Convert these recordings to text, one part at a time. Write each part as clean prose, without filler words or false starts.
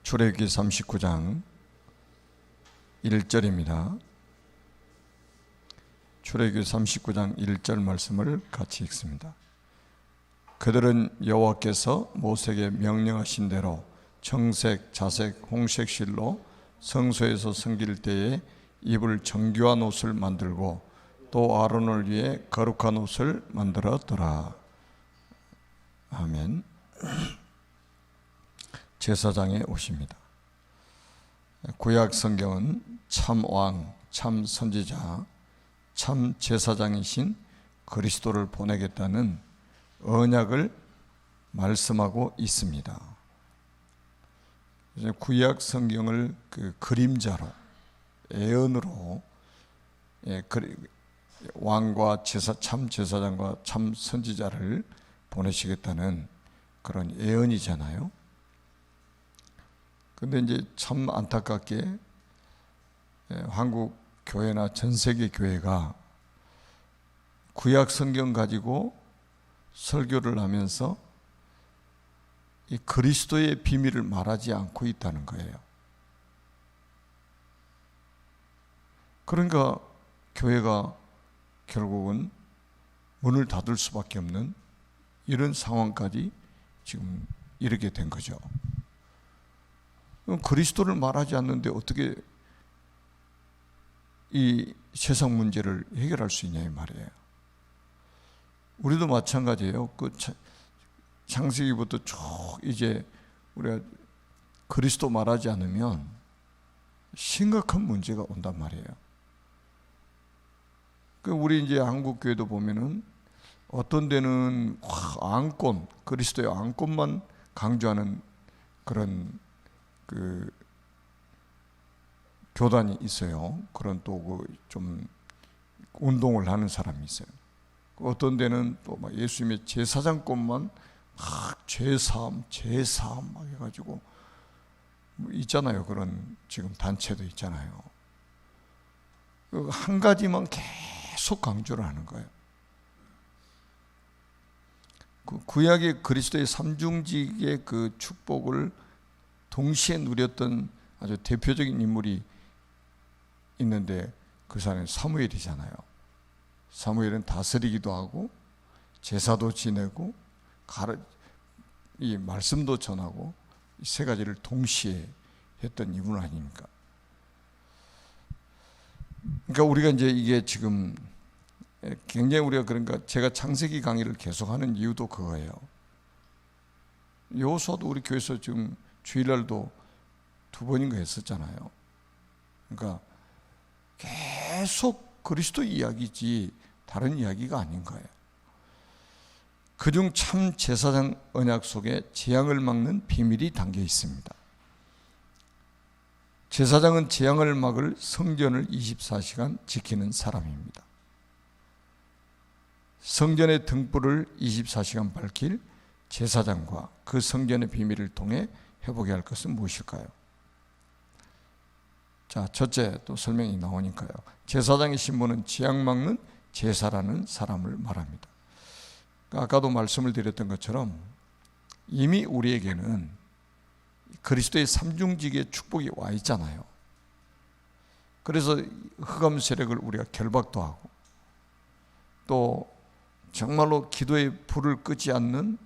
출애굽기 39장 1절입니다. 출애굽기 39장 1절 말씀을 같이 읽습니다. 그들은 여호와께서 모세에게 명령하신 대로 청색, 자색, 홍색 실로 성소에서 섬길 때에 입을 정교한 옷을 만들고 또 아론을 위해 거룩한 옷을 만들었더라. 아멘. 제사장의 옷입니다. 구약 성경은 참 왕, 참 선지자, 참 제사장이신 그리스도를 보내겠다는 언약을 말씀하고 있습니다. 구약 성경을 그림자로, 애언으로 왕과 참 제사장과 참 선지자를 보내시겠다는 그런 애언이잖아요. 근데 이제 참 안타깝게 한국 교회나 전 세계 교회가 구약 성경 가지고 설교를 하면서 이 그리스도의 비밀을 말하지 않고 있다는 거예요. 그러니까 교회가 결국은 문을 닫을 수밖에 없는 이런 상황까지 지금 이르게 된 거죠. 그리스도를 말하지 않는데 어떻게 이 세상 문제를 해결할 수 있냐 이 말이에요. 우리도 마찬가지예요. 그 창세기부터 쭉 이제 우리가 그리스도 말하지 않으면 심각한 문제가 온단 말이에요. 우리 이제 한국 교회도 보면은 어떤 데는 안건, 그리스도의 안건만 강조하는 그런 교단이 있어요. 그런 또 좀 운동을 하는 사람이 있어요. 어떤 데는 또 막 예수님의 제사장권만 막 제사함 막 해가지고 있잖아요. 그런 지금 단체도 있잖아요. 한 가지만 계속 강조를 하는 거예요. 구약의 그리스도의 삼중직의 그 축복을 동시에 누렸던 아주 대표적인 인물이 있는데 그 사람은 사무엘이잖아요. 사무엘은 다스리기도 하고 제사도 지내고 이 말씀도 전하고 이 세 가지를 동시에 했던 인물 아닙니까? 그러니까 우리가 이제 이게 지금 굉장히 우리가 그러니까 제가 창세기 강의를 계속하는 이유도 그거예요. 여호수아도 우리 교회에서 지금 주일날도 2번인가 했었잖아요. 그러니까 계속 그리스도 이야기지 다른 이야기가 아닌 거예요. 그중 참 제사장 언약 속에 재앙을 막는 비밀이 담겨 있습니다. 제사장은 재앙을 막을 성전을 24시간 지키는 사람입니다. 성전의 등불을 24시간 밝힐 제사장과 그 성전의 비밀을 통해 회복해야 할 것은 무엇일까요? 자, 첫째 또 설명이 나오니까요. 제사장의 신분은 재앙 막는 제사라는 사람을 말합니다. 아까도 말씀을 드렸던 것처럼 이미 우리에게는 그리스도의 삼중직의 축복이 와 있잖아요. 그래서 흑암 세력을 우리가 결박도 하고 또 정말로 기도의 불을 끄지 않는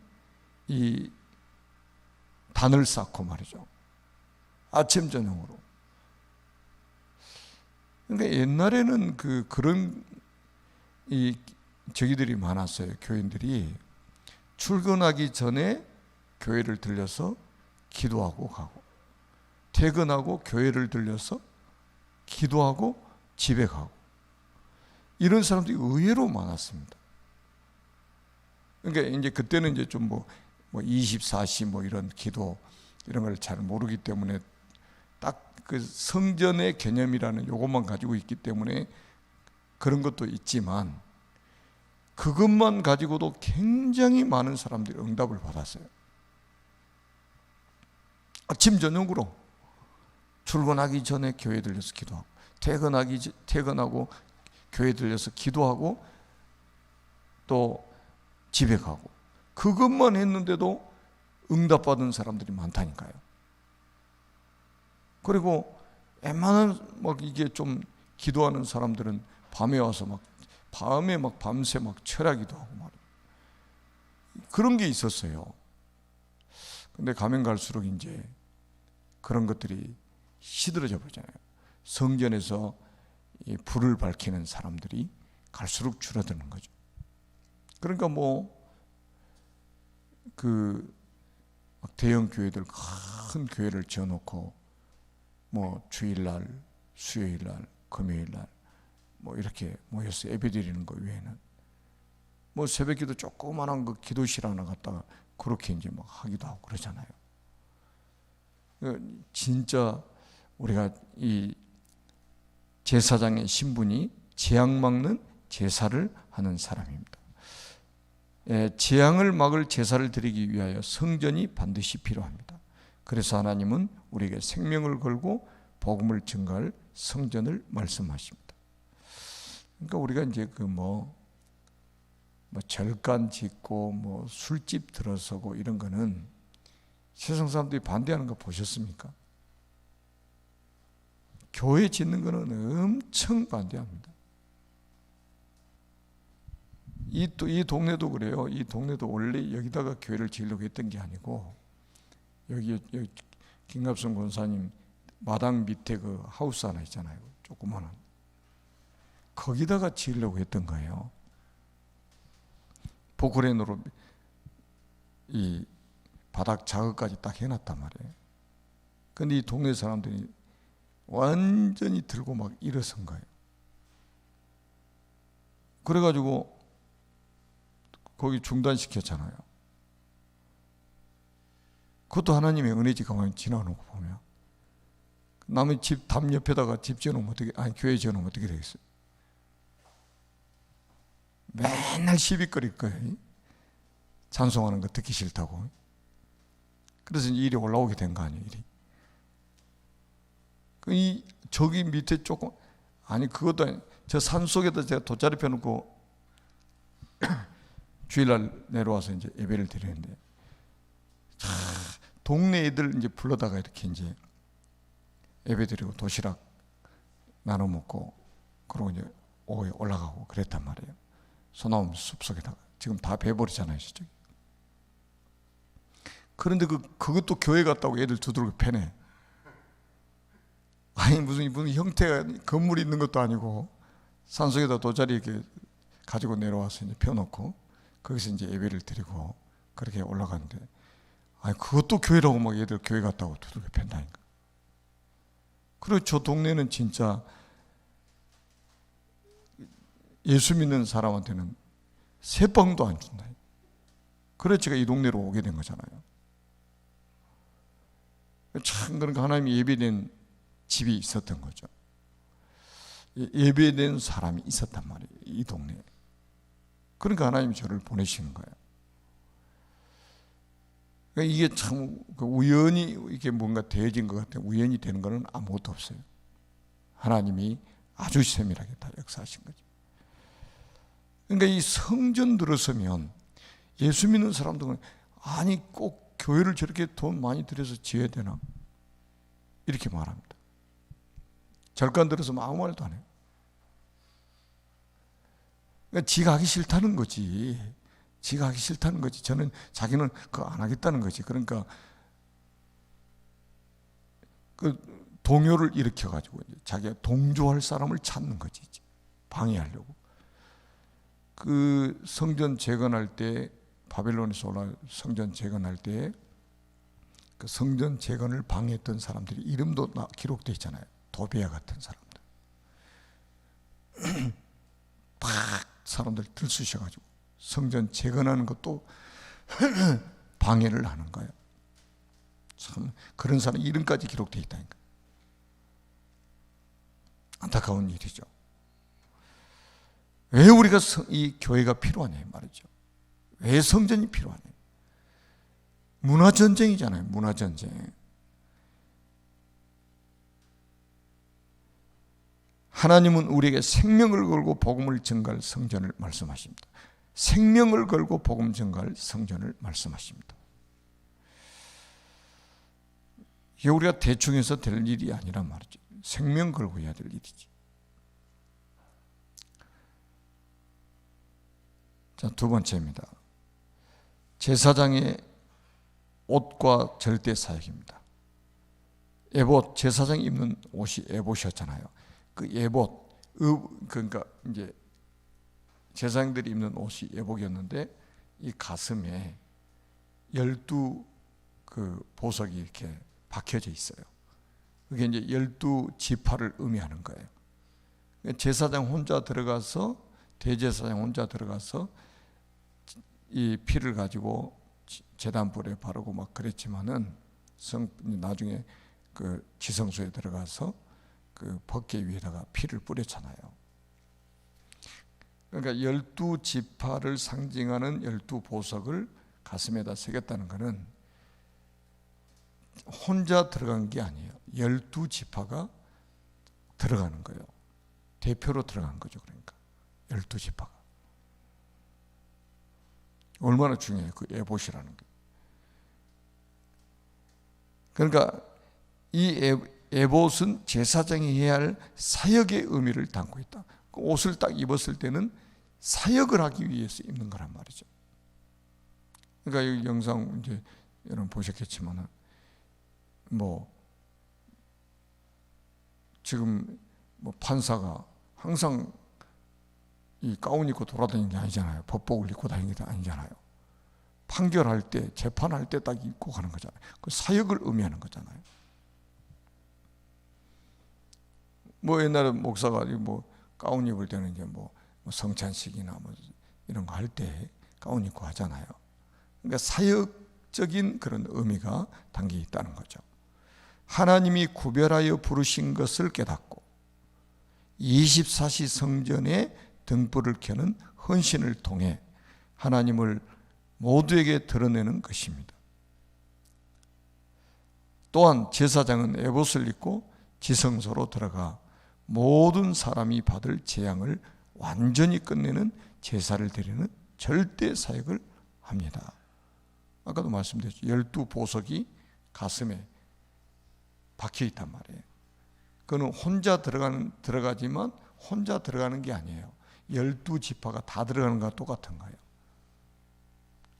이 단을 쌓고 말이죠. 아침 저녁으로. 그러니까 옛날에는 그런 이 저기들이 많았어요. 교인들이 출근하기 전에 교회를 들려서 기도하고 가고 퇴근하고 교회를 들려서 기도하고 집에 가고 이런 사람들이 의외로 많았습니다. 그러니까 이제 그때는 이제 좀 뭐 24시 뭐 이런 기도 이런 걸 잘 모르기 때문에 딱 그 성전의 개념이라는 요것만 가지고 있기 때문에 그런 것도 있지만 그것만 가지고도 굉장히 많은 사람들이 응답을 받았어요. 아침 저녁으로 출근하기 전에 교회 들려서 기도하고 퇴근하고 교회 들려서 기도하고 또 집에 가고 그것만 했는데도 응답받은 사람들이 많다니까요. 그리고 웬만한 막 이게 좀 기도하는 사람들은 밤에 와서 막 밤에 막 밤새 막 철야기도 하고 말이에요. 그런 게 있었어요. 근데 가면 갈수록 이제 그런 것들이 시들어져 버리잖아요. 성전에서 이 불을 밝히는 사람들이 갈수록 줄어드는 거죠. 그러니까 대형 교회들 큰 교회를 지어놓고 주일날, 수요일날, 금요일날 이렇게 모여서 예배드리는 거 외에는 새벽기도 조그만한 그 기도실 하나 갖다가 그렇게 이제 막 하기도 하고 그러잖아요. 진짜 우리가 이 제사장의 신분이 재앙 막는 제사를 하는 사람입니다. 재앙을 막을 제사를 드리기 위하여 성전이 반드시 필요합니다. 그래서 하나님은 우리에게 생명을 걸고 복음을 증거할 성전을 말씀하십니다. 그러니까 우리가 이제 절간 짓고 술집 들어서고 이런 거는 세상 사람들이 반대하는 거 보셨습니까? 교회 짓는 거는 엄청 반대합니다. 이 동네도 그래요. 이 동네도 원래 여기다가 교회를 지으려고 했던 게 아니고 여기 김갑성 권사님 마당 밑에 그 하우스 하나 있잖아요. 조그마한 거기다가 지으려고 했던 거예요. 포크레인으로 이 바닥 작업까지 딱 해놨단 말이에요. 근데 이 동네 사람들이 완전히 들고 막 일어선 거예요. 그래가지고 거기 중단시켰잖아요. 그것도 하나님의 은혜지. 가만히 지나가놓고 보면 남의 집 담 옆에다가 집 지어놓으면 교회 지어놓으면 어떻게 되겠어요? 맨날 시비거릴 거예요. 찬송하는 거 듣기 싫다고. 그래서 일이 올라오게 된 거 아니에요, 일이. 저기 밑에 조금, 그것도 아니, 저 산 속에다 제가 돗자리 펴놓고 주일날 내려와서 이제 예배를 드리는데, 동네 애들 이제 불러다가 이렇게 이제 예배 드리고 도시락 나눠 먹고, 그러고 이제 오후에 올라가고 그랬단 말이에요. 소나무 숲속에다가. 지금 다 베버리잖아요, 저쪽이. 그런데 그것도 교회 같다고 애들 두드러기 패네. 무슨 형태가 건물이 있는 것도 아니고 산속에다 돗자리 이렇게 가지고 내려와서 이제 펴놓고 거기서 이제 예배를 드리고 그렇게 올라가는데, 그것도 교회라고 막 애들 교회 같다고 두들겨 팬다니까. 그리고 저 동네는 진짜 예수 믿는 사람한테는 새빵도 안 준다. 그래서 제가 이 동네로 오게 된 거잖아요. 참, 그러니까 하나님이 예배된 집이 있었던 거죠. 예배된 사람이 있었단 말이에요, 이 동네에. 그러니까 하나님이 저를 보내신 거예요. 그러니까 이게 참 우연히 이게 뭔가 되어진 것 같아요. 우연히 되는 거는 아무것도 없어요. 하나님이 아주 세밀하게 다 역사하신 거죠. 그러니까 이 성전 들어서면 예수 믿는 사람들은 꼭 교회를 저렇게 돈 많이 들여서 지어야 되나? 이렇게 말합니다. 절간 들어서면 아무 말도 안 해요. 그러니까 지가 하기 싫다는 거지. 지가 하기 싫다는 거지. 자기는 그거 안 하겠다는 거지. 그러니까 동요를 일으켜가지고 자기가 동조할 사람을 찾는 거지. 방해하려고. 성전 재건할 때, 바벨론에서 올라온 성전 재건할 때 그 성전 재건을 방해했던 사람들이 이름도 기록되어 있잖아요. 도비아 같은 사람들. 팍 사람들 들쑤셔가지고 성전 재건하는 것도 방해를 하는 거예요. 참, 그런 사람 이름까지 기록되어 있다니까. 안타까운 일이죠. 왜 우리가 이 교회가 필요하냐 말이죠. 왜 성전이 필요하냐. 문화전쟁이잖아요. 문화전쟁. 하나님은 우리에게 생명을 걸고 복음을 증거할 성전을 말씀하십니다. 생명을 걸고 복음 증거할 성전을 말씀하십니다. 이게 우리가 대충 해서 될 일이 아니란 말이죠. 생명 걸고 해야 될 일이지. 자, 두 번째입니다. 제사장의 옷과 절대 사역입니다. 에봇, 제사장이 입는 옷이 에봇이었잖아요. 그 에봇, 그러니까 이제 제사장들이 입는 옷이 에봇이었는데 이 가슴에 12 그 보석이 이렇게 박혀져 있어요. 그게 이제 12지파를 의미하는 거예요. 제사장 혼자 들어가서, 대제사장 혼자 들어가서 이 피를 가지고 제단불에 바르고 막 그랬지만은 나중에 그 지성소에 들어가서 그 법궤 위에다가 피를 뿌렸잖아요. 그러니까 12지파를 상징하는 12보석을 가슴에다 새겼다는 것은 혼자 들어간 게 아니에요. 12지파가 들어가는 거예요. 대표로 들어간 거죠. 그러니까 12지파가 얼마나 중요해요. 그 에봇이라는 게. 그러니까 이 에봇은 제사장이 해야 할 사역의 의미를 담고 있다. 그 옷을 딱 입었을 때는 사역을 하기 위해서 입는 거란 말이죠. 그러니까 이 영상 이제 여러분 보셨겠지만은 뭐 지금 뭐 판사가 항상 이 가운 입고 돌아다니는 게 아니잖아요. 법복을 입고 다니는 게 아니잖아요. 판결할 때, 재판할 때 딱 입고 가는 거잖아요. 그 사역을 의미하는 거잖아요. 뭐 옛날에 목사가 뭐 가운 입을 때는 이제 뭐 성찬식이나 뭐 이런 거 할 때 가운 입고 하잖아요. 그러니까 사역적인 그런 의미가 담겨 있다는 거죠. 하나님이 구별하여 부르신 것을 깨닫고 24시 성전에 등불을 켜는 헌신을 통해 하나님을 모두에게 드러내는 것입니다. 또한 제사장은 에봇을 입고 지성소로 들어가 모든 사람이 받을 재앙을 완전히 끝내는 제사를 드리는 절대 사역을 합니다. 아까도 말씀드렸죠. 12보석이 가슴에 박혀 있단 말이에요. 그는 혼자 들어가지만 혼자 들어가는 게 아니에요. 12지파가 다 들어가는 것과 똑같은 거예요.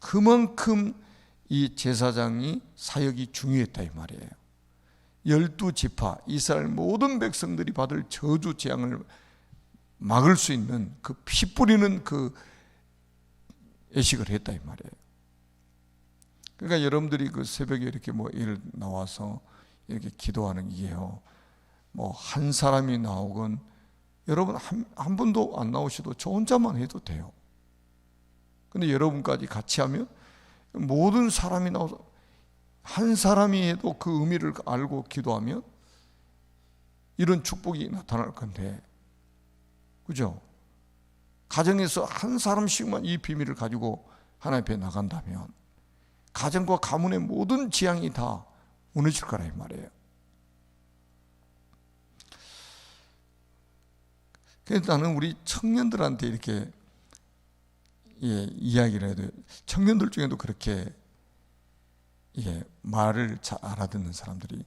그만큼 이 제사장이 사역이 중요했다 이 말이에요. 12지파, 이스라엘 모든 백성들이 받을 저주 재앙을 막을 수 있는 그 피 뿌리는 그 애식을 했다 이 말이에요. 그러니까 여러분들이 그 새벽에 이렇게 뭐 일 나와서 이렇게 기도하는 게요, 뭐 한 사람이 나오건 여러분 한 분도 안 나오셔도 저 혼자만 해도 돼요. 근데 여러분까지 같이 하면 모든 사람이 나와서 한 사람이 해도 그 의미를 알고 기도하면 이런 축복이 나타날 건데, 그죠? 가정에서 한 사람씩만 이 비밀을 가지고 하나님 앞에 나간다면 가정과 가문의 모든 지향이 다 무너질 거라 이 말이에요. 그래서 나는 우리 청년들한테 이렇게 이야기를 해도 청년들 중에도 그렇게 말을 잘 알아듣는 사람들이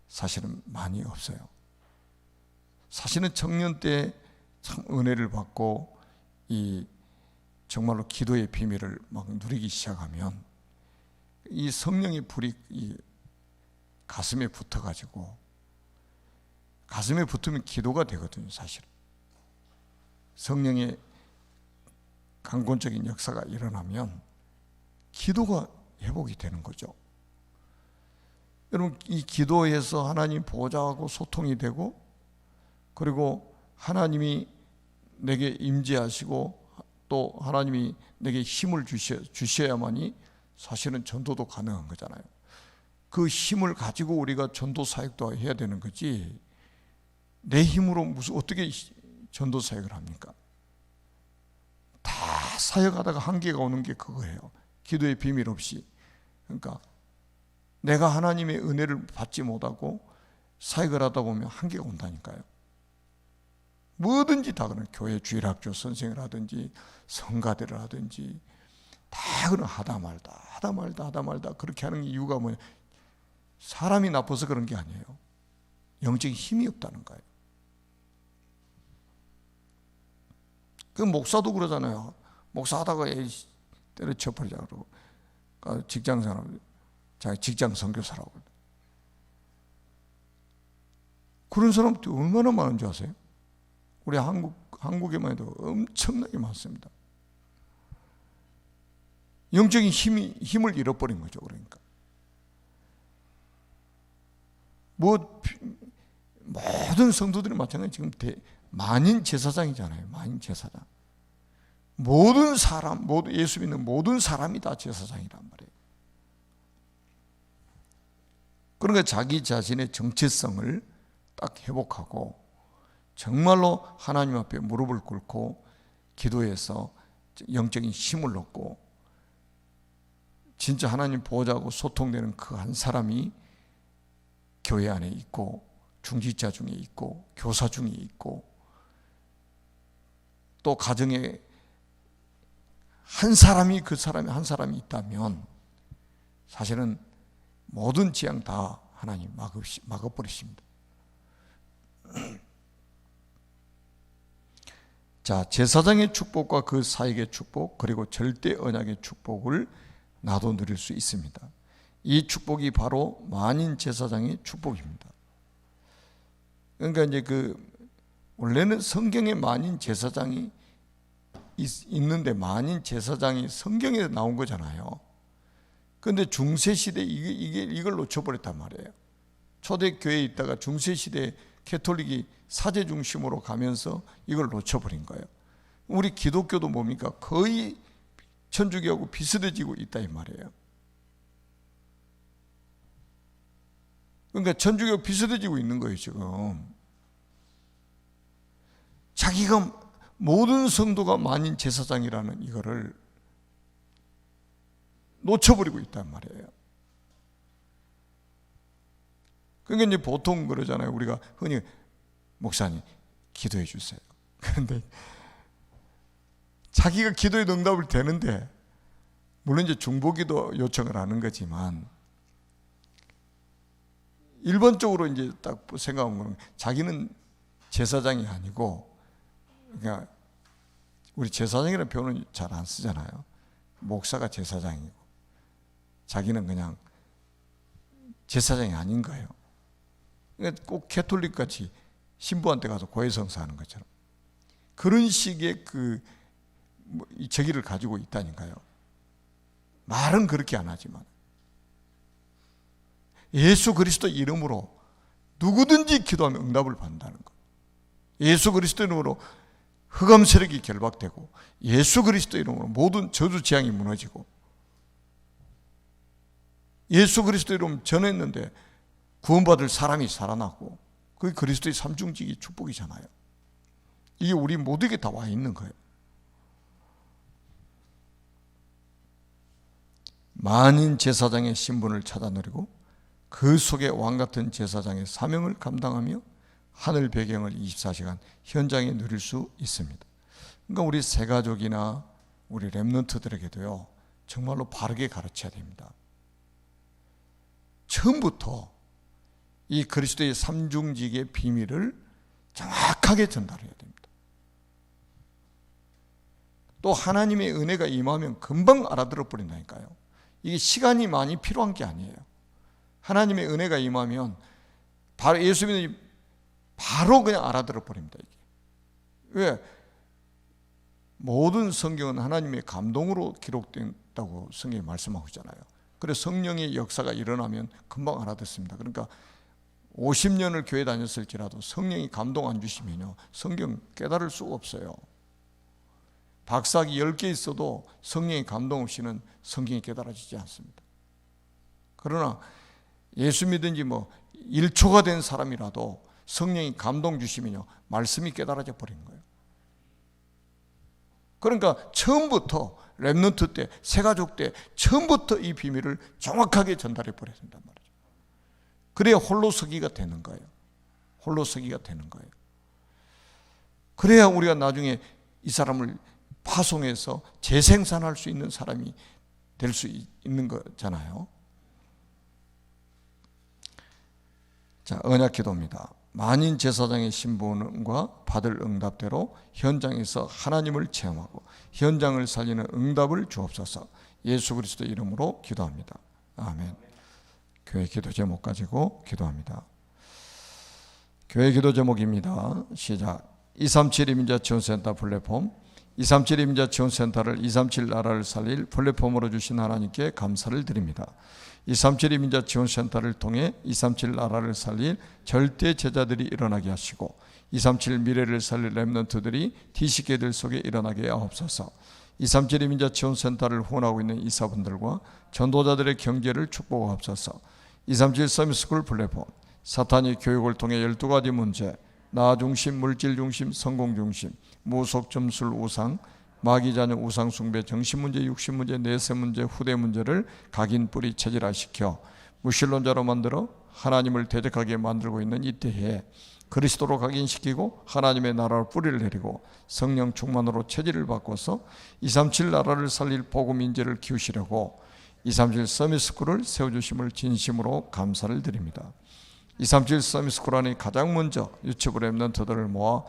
사실은 많이 없어요. 사실은 청년 때 참 은혜를 받고 이 정말로 기도의 비밀을 막 누리기 시작하면 이 성령의 불이 이 가슴에 붙어가지고, 가슴에 붙으면 기도가 되거든요. 사실은 성령의 강권적인 역사가 일어나면 기도가 회복이 되는 거죠. 여러분, 이 기도에서 하나님 보좌하고 소통이 되고, 그리고 하나님이 내게 임재하시고 또 하나님이 내게 힘을 주셔야만이 사실은 전도도 가능한 거잖아요. 그 힘을 가지고 우리가 전도 사역도 해야 되는 거지, 내 힘으로 어떻게 전도 사역을 합니까? 다 사역하다가 한계가 오는 게 그거예요. 기도의 비밀 없이. 그러니까 내가 하나님의 은혜를 받지 못하고 사역을 하다 보면 한계가 온다니까요. 뭐든지 다 그런 교회 주일학교 선생을 하든지 성가대를 하든지 다 그런 하다 말다 그렇게 하는 이유가 뭐냐? 사람이 나빠서 그런 게 아니에요. 영적인 힘이 없다는 거예요. 그 목사도 그러잖아요. 목사하다가 때려쳐버리자 그러고, 직장생활, 자기 직장 선교사라고. 그런 사람들이 얼마나 많은 줄 아세요? 우리 한국에만 해도 엄청나게 많습니다. 영적인 힘을 잃어버린 거죠. 그러니까 모든 성도들이 마찬가지. 지금 만인 제사장이잖아요. 만인 제사장. 모든 사람, 예수 믿는 모든 사람이 다 제사장이란 말이에요. 그러니까 자기 자신의 정체성을 딱 회복하고 정말로 하나님 앞에 무릎을 꿇고 기도해서 영적인 힘을 얻고 진짜 하나님 보호자하고 소통되는 그 한 사람이 교회 안에 있고, 중직자 중에 있고, 교사 중에 있고, 또 가정에 한 사람이 있다면 사실은 모든 재앙 다 하나님 막아버리십니다. 자, 제사장의 축복과 그 사역의 축복, 그리고 절대 언약의 축복을 나도 누릴 수 있습니다. 이 축복이 바로 만인 제사장의 축복입니다. 그러니까 이제 원래는 성경에 만인 제사장이 있는데, 만인 제사장이 성경에 나온 거잖아요. 그런데 중세시대 이걸 놓쳐버렸단 말이에요. 초대교회에 있다가 중세시대 캐톨릭이 사제 중심으로 가면서 이걸 놓쳐버린 거예요. 우리 기독교도 뭡니까? 거의 천주교하고 비슷해지고 있다 이 말이에요. 그러니까 천주교 비슷해지고 있는 거예요 지금. 자기가 모든 성도가 만인 제사장이라는 이거를 놓쳐버리고 있단 말이에요. 그러니까 이제 보통 그러잖아요. 우리가 흔히 목사님 기도해 주세요. 그런데 자기가 기도에 응답을 되는데, 물론 이제 중보기도 요청을 하는 거지만 일반적으로 이제 딱 생각하면 자기는 제사장이 아니고, 그러니까 우리 제사장이라는 표현은 잘 안 쓰잖아요. 목사가 제사장이고 자기는 그냥 제사장이 아닌 거예요. 그러니까 꼭 캐톨릭 같이 신부한테 가서 고해성사하는 것처럼 그런 식의 이 저기를 가지고 있다니까요. 말은 그렇게 안 하지만 예수 그리스도 이름으로 누구든지 기도하면 응답을 받는다는 거. 예수 그리스도 이름으로 흑암 세력이 결박되고, 예수 그리스도 이름으로 모든 저주 재앙이 무너지고, 예수 그리스도 이름 전했는데 구원받을 사람이 살아나고, 그게 그리스도의 삼중직의 축복이잖아요. 이게 우리 모두에게 다 와 있는 거예요. 만인 제사장의 신분을 찾아 누리고 그 속에 왕같은 제사장의 사명을 감당하며 하늘 배경을 24시간 현장에 누릴 수 있습니다. 그러니까 우리 새가족이나 우리 렘넌트들에게도요, 정말로 바르게 가르쳐야 됩니다. 처음부터 이 그리스도의 삼중직의 비밀을 정확하게 전달해야 됩니다. 또 하나님의 은혜가 임하면 금방 알아들어 버린다니까요. 이게 시간이 많이 필요한 게 아니에요. 하나님의 은혜가 임하면 바로 예수 믿는 바로 그냥 알아들어 버립니다. 이게. 왜? 모든 성경은 하나님의 감동으로 기록된다고 성경이 말씀하고 있잖아요. 그래서 성령의 역사가 일어나면 금방 알아듣습니다. 그러니까 50년을 교회 다녔을지라도 성령이 감동 안 주시면요, 성경 깨달을 수가 없어요. 박사학위 10개 있어도 성령의 감동 없이는 성경이 깨달아지지 않습니다. 그러나 예수 믿은 지 1초가 된 사람이라도 성령이 감동 주시면요, 말씀이 깨달아져 버리는 거예요. 그러니까 처음부터 렘넌트 때, 새가족 때 처음부터 이 비밀을 정확하게 전달해 버려야 된단 말이죠. 그래야 홀로 서기가 되는 거예요. 홀로 서기가 되는 거예요. 그래야 우리가 나중에 이 사람을 파송해서 재생산할 수 있는 사람이 될 수 있는 거잖아요. 자, 언약 기도입니다. 만인 제사장의 신분과 받을 응답대로 현장에서 하나님을 체험하고 현장을 살리는 응답을 주옵소서. 예수 그리스도의 이름으로 기도합니다. 아멘. 교회 기도 제목 가지고 기도합니다. 교회 기도 제목입니다. 시작. 237 이민자 지원센터 플랫폼, 237 이민자 지원센터를 237 나라를 살릴 플랫폼으로 주신 하나님께 감사를 드립니다. 237 이민자 지원센터를 통해 237 나라를 살릴 절대 제자들이 일어나게 하시고 237 미래를 살릴 렘넌트들이 TC계들 속에 일어나게 하옵소서. 237 이민자 지원센터를 후원하고 있는 이사분들과 전도자들의 경제를 축복하옵소서. 237 서밋스쿨 플랫폼, 사탄이 교육을 통해 12가지 문제, 나 중심, 물질 중심, 성공 중심, 무속 점술 우상, 마귀 자녀 우상 숭배, 정신 문제, 육신 문제, 내세 문제, 후대 문제를 각인 뿌리 체질화시켜 무신론자로 만들어 하나님을 대적하게 만들고 있는 이때에 그리스도로 각인시키고 하나님의 나라로 뿌리를 내리고 성령 충만으로 체질을 바꿔서 237 나라를 살릴 복음 인재를 키우시려고 237 서밋스쿨을 세워주심을 진심으로 감사를 드립니다. 237 서밋스쿨 안에 가장 먼저 유치부 렘넌트들을 모아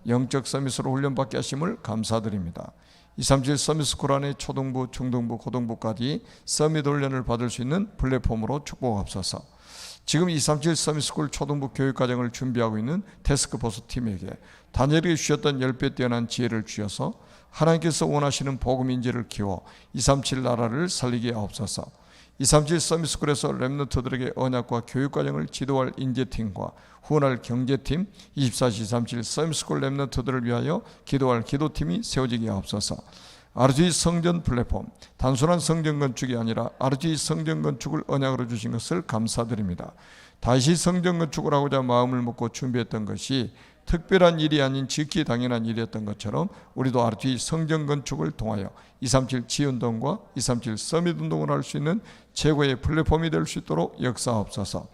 영적 서밋으로 훈련받게 하심을 감사드립니다. 237 서밋스쿨 안에 초등부, 중등부, 고등부까지 서밋 훈련을 받을 수 있는 플랫폼으로 축복하옵소서. 지금 237 서밋스쿨 초등부 교육과정을 준비하고 있는 태스크포스 팀에게 다니엘에게 주셨던 10배 뛰어난 지혜를 주셔서 하나님께서 원하시는 복음 인재를 키워 237 나라를 살리게 하옵소서. 237 서밋스쿨에서 렘넌트들에게 언약과 교육과정을 지도할 인재팀과 후원할 경제팀, 24시 237 서밋스쿨 렘넌트들을 위하여 기도할 기도팀이 세워지게 하옵소서. RG 성전 플랫폼, 단순한 성전 건축이 아니라 RG 성전 건축을 언약으로 주신 것을 감사드립니다. 다시 성전 건축을 하고자 마음을 먹고 준비했던 것이 특별한 일이 아닌 지극히 당연한 일이었던 것처럼 우리도 RG 성전 건축을 통하여 237 지운동과 237 서밋운동을 할 수 있는 최고의 플랫폼이 될 수 있도록 역사하옵소서.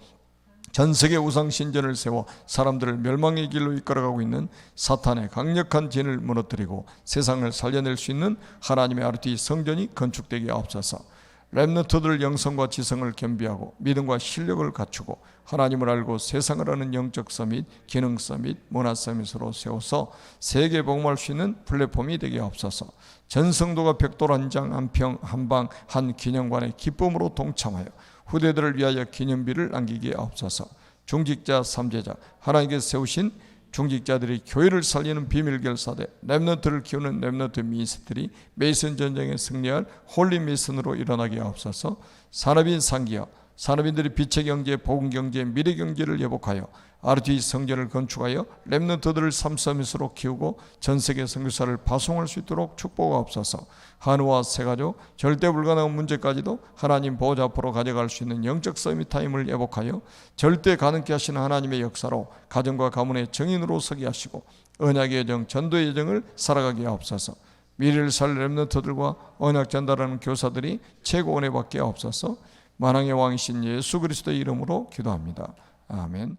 전 세계 우상신전을 세워 사람들을 멸망의 길로 이끌어가고 있는 사탄의 강력한 진을 무너뜨리고 세상을 살려낼 수 있는 하나님의 RG 성전이 건축되게 하옵소서. 렘넌트들 영성과 지성을 겸비하고 믿음과 실력을 갖추고 하나님을 알고 세상을 아는 영적 서밋, 기능 서밋, 문화 서밋으로 세워서 세계 복음할 수 있는 플랫폼이 되게 하옵소서. 전 성도가 벽돌 한 장, 한 평, 한 방, 한 기념관의 기쁨으로 동참하여 후대들을 위하여 기념비를 남기게 하옵소서. 중직자, 삼제자, 하나님께 세우신 중직자들이 교회를 살리는 비밀결사대, 렘넌트를 키우는 렘넌트 미니스트리, 메이슨 전쟁에 승리할 홀리 메이슨으로 일어나게 하옵소서. 산업인 상기업, 산업인들이 빛의 경제, 복음 경제, 미래 경제를 회복하여 RG 성전을 건축하여 렘넌트들을 삼서밋으로 키우고 전세계 선교사를 파송할 수 있도록 축복하옵소서. 한우와 세가족, 절대 불가능한 문제까지도 하나님 보좌 앞으로 가져갈 수 있는 영적 서밋 타임을 회복하여 절대 가능케 하시는 하나님의 역사로 가정과 가문의 정인으로 서게 하시고 언약의 여정, 전도의 여정을 살아가게 하옵소서. 미래를 살 렘넌트들과 언약 전달하는 교사들이 최고 은혜 받게 하옵소서. 만왕의 왕이신 예수 그리스도의 이름으로 기도합니다. 아멘.